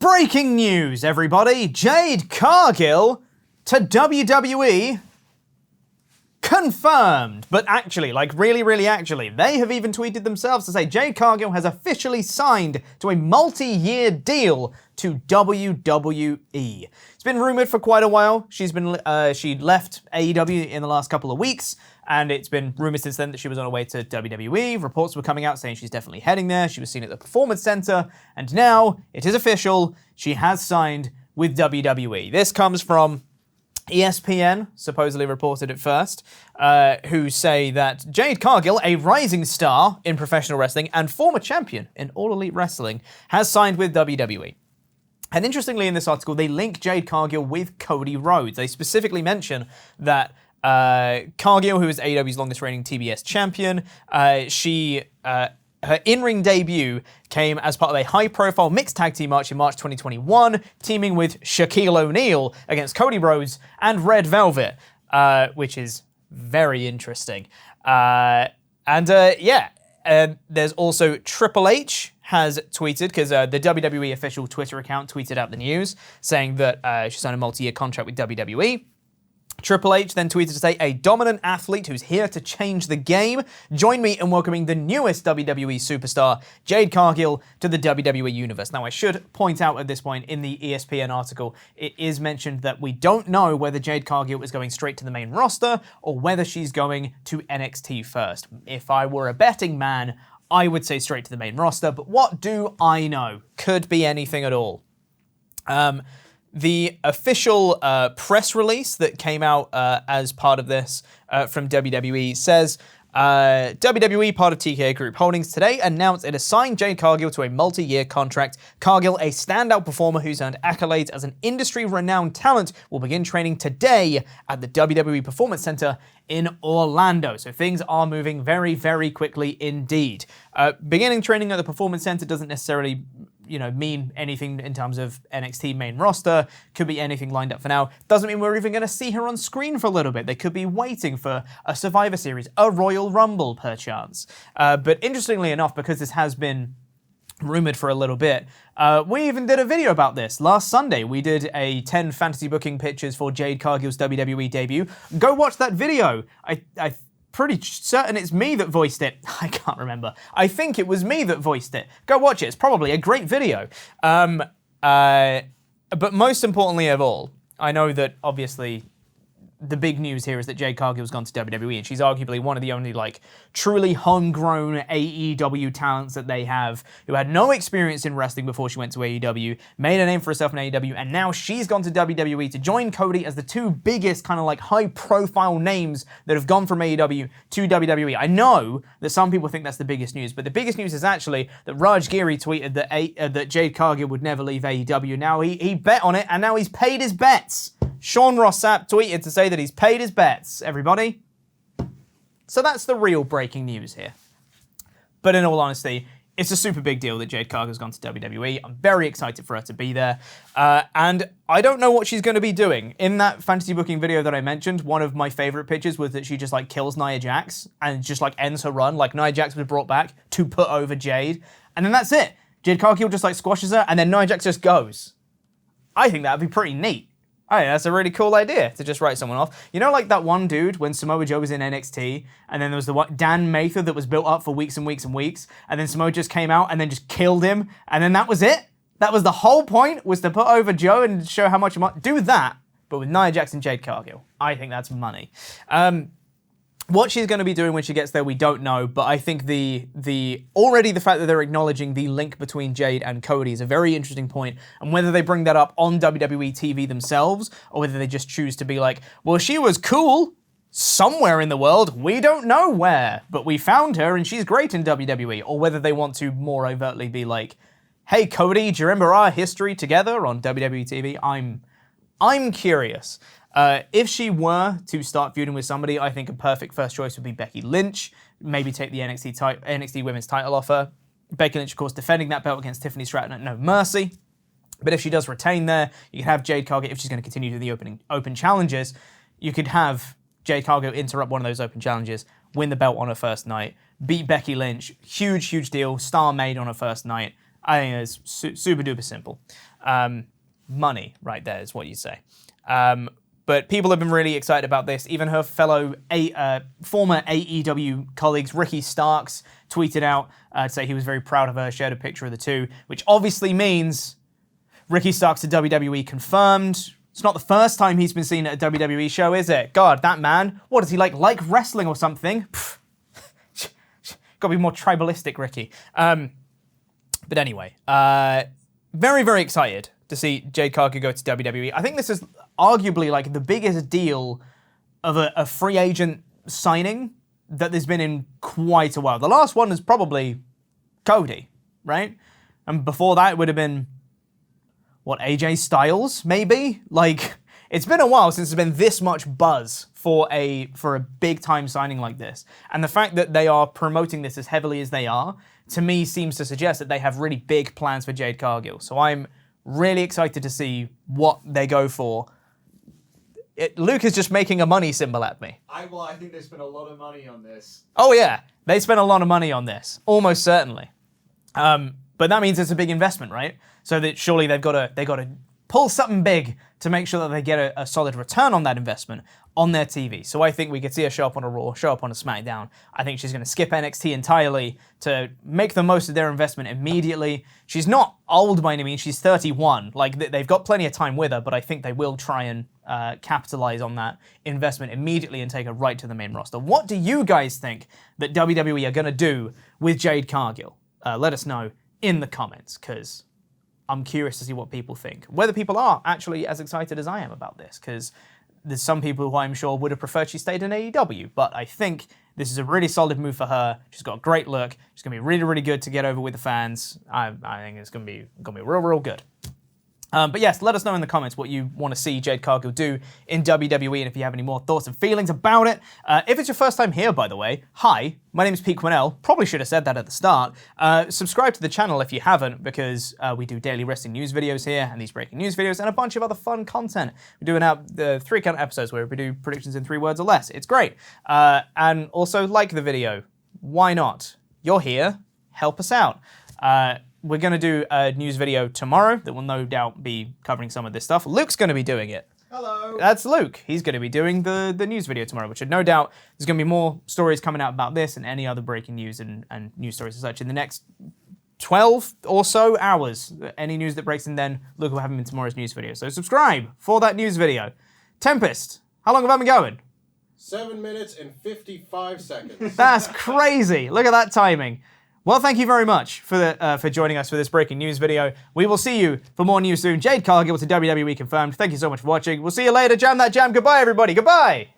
Breaking news, everybody! Jade Cargill to WWE confirmed. But actually, really actually, they have even tweeted themselves to say Jade Cargill has officially signed to a multi-year deal to WWE. It's been rumored for quite a while. She left AEW in the last couple of weeks, and it's been rumored since then that she was on her way to WWE. Reports were coming out saying she's definitely heading there. She was seen at the Performance Center, and now it is official. She has signed with WWE. This comes from ESPN, supposedly reported it first, who say that Jade Cargill, a rising star in professional wrestling and former champion in All Elite Wrestling, has signed with WWE. And interestingly, in this article, they link Jade Cargill with Cody Rhodes. They specifically mention that Cargill, who is AEW's longest reigning TBS champion, her in-ring debut came as part of a high-profile mixed tag team match in March 2021, teaming with Shaquille O'Neal against Cody Rhodes and Red Velvet, which is very interesting. There's also Triple H has tweeted, because the WWE official Twitter account tweeted out the news, saying that she signed a multi-year contract with WWE. Triple H then tweeted to say, a dominant athlete who's here to change the game. Join me in welcoming the newest WWE superstar, Jade Cargill, to the WWE Universe. Now, I should point out at this point in the ESPN article, it is mentioned that we don't know whether Jade Cargill is going straight to the main roster or whether she's going to NXT first. If I were a betting man, I would say straight to the main roster, but what do I know? Could be anything at all. The official press release that came out as part of this from WWE says, WWE, part of TKO Group Holdings, today announced it assigned Jade Cargill to a multi-year contract. Cargill, a standout performer who's earned accolades as an industry-renowned talent, will begin training today at the WWE Performance Center in Orlando. So things are moving very, very quickly indeed. Beginning training at the Performance Center doesn't necessarily mean anything in terms of NXT main roster. Could be anything lined up for now. Doesn't mean we're even going to see her on screen for a little bit. They could be waiting for a Survivor Series, a Royal Rumble, perchance. But interestingly enough, because this has been rumored for a little bit, we even did a video about this last Sunday. We did a 10 fantasy booking pitches for Jade Cargill's WWE debut. Go watch that video. I pretty certain it's me that voiced it. I can't remember. I think it was me that voiced it. Go watch it. It's probably a great video. But most importantly of all, I know that obviously the big news here is that Jade Cargill's gone to WWE, and she's arguably one of the only truly homegrown AEW talents that they have, who had no experience in wrestling before she went to AEW, made a name for herself in AEW, and now she's gone to WWE to join Cody as the two biggest high-profile names that have gone from AEW to WWE. I know that some people think that's the biggest news, but the biggest news is actually that Raj Giri tweeted that Jade Cargill would never leave AEW. Now he bet on it, and now he's paid his bets. Sean Ross Sapp tweeted to say that he's paid his bets, everybody. So that's the real breaking news here. But in all honesty, it's a super big deal that Jade Cargill's gone to WWE. I'm very excited for her to be there. And I don't know what she's going to be doing. In that fantasy booking video that I mentioned, one of my favorite pitches was that she just kills Nia Jax and just ends her run. Nia Jax was brought back to put over Jade. And then that's it. Jade Cargill just squashes her and then Nia Jax just goes. I think that'd be pretty neat. Oh, yeah, that's a really cool idea to just write someone off. That one dude when Samoa Joe was in NXT, and then there was the one, Dan Mather, that was built up for weeks and weeks and weeks, and then Samoa just came out and then just killed him, and then that was it? That was the whole point, was to put over Joe and show how much you might do that, but with Nia Jax and Jade Cargill. I think that's money. What she's going to be doing when she gets there, we don't know, but I think already the fact that they're acknowledging the link between Jade and Cody is a very interesting point, and whether they bring that up on WWE TV themselves, or whether they just choose to be well, she was cool somewhere in the world, we don't know where, but we found her and she's great in WWE, or whether they want to more overtly be hey Cody, do you remember our history together on WWE TV? I'm curious. If she were to start feuding with somebody, I think a perfect first choice would be Becky Lynch. Maybe take the NXT Women's title off her. Becky Lynch, of course, defending that belt against Tiffany Stratton at No Mercy. But if she does retain there, you can have Jade Cargill, if she's going to continue to the open challenges, you could have Jade Cargill interrupt one of those open challenges, win the belt on her first night, beat Becky Lynch, huge deal, star made on her first night, I think it's super duper simple. Money right there is what you say. But people have been really excited about this. Even her fellow former AEW colleagues, Ricky Starks, tweeted out to say he was very proud of her, shared a picture of the two, which obviously means Ricky Starks to WWE confirmed. It's not the first time he's been seen at a WWE show, is it? God, that man, what is he like wrestling or something? Gotta be more tribalistic, Ricky. But anyway, very, very excited to see Jade Cargill go to WWE. I think this is arguably like the biggest deal of a free agent signing that there's been in quite a while. The last one is probably Cody, right? And before that, it would have been, what, AJ Styles, maybe? Like, it's been a while since there's been this much buzz for a big time signing like this. And the fact that they are promoting this as heavily as they are, to me, seems to suggest that they have really big plans for Jade Cargill. So I'm really excited to see what they go for. Luke is just making a money symbol at me. I think they spent a lot of money on this. Oh yeah, they spent a lot of money on this, almost certainly. But that means it's a big investment, right? So that surely they've got to pull something big to make sure that they get a solid return on that investment on their TV. So I think we could see her show up on a Raw, show up on a SmackDown. I think she's going to skip NXT entirely to make the most of their investment immediately. She's not old by any means. She's 31. Like, they've got plenty of time with her, but I think they will try and capitalize on that investment immediately and take her right to the main roster. What do you guys think that WWE are going to do with Jade Cargill? Let us know in the comments, because I'm curious to see what people think. Whether people are actually as excited as I am about this, because there's some people who I'm sure would have preferred she stayed in AEW, but I think this is a really solid move for her. She's got a great look. She's going to be really, really good to get over with the fans. I think it's going to be real, real good. But yes, let us know in the comments what you want to see Jade Cargill do in WWE, and if you have any more thoughts and feelings about it. If it's your first time here, by the way, hi, my name is Pete Quinnell. Probably should have said that at the start. Subscribe to the channel if you haven't, because we do daily wrestling news videos here, and these breaking news videos, and a bunch of other fun content. We're doing the 3-count episodes where we do predictions in 3 words or less. It's great. And also like the video. Why not? You're here. Help us out. We're going to do a news video tomorrow that will no doubt be covering some of this stuff. Luke's going to be doing it. Hello. That's Luke. He's going to be doing the news video tomorrow, which no doubt there's going to be more stories coming out about this and any other breaking news and news stories and such in the next 12 or so hours. Any news that breaks in then, Luke will have him in tomorrow's news video. So subscribe for that news video. Tempest, how long have I been going? 7 minutes and 55 seconds. That's crazy. Look at that timing. Well, thank you very much for joining us for this breaking news video. We will see you for more news soon. Jade Cargill to WWE confirmed. Thank you so much for watching. We'll see you later. Jam that jam. Goodbye, everybody. Goodbye.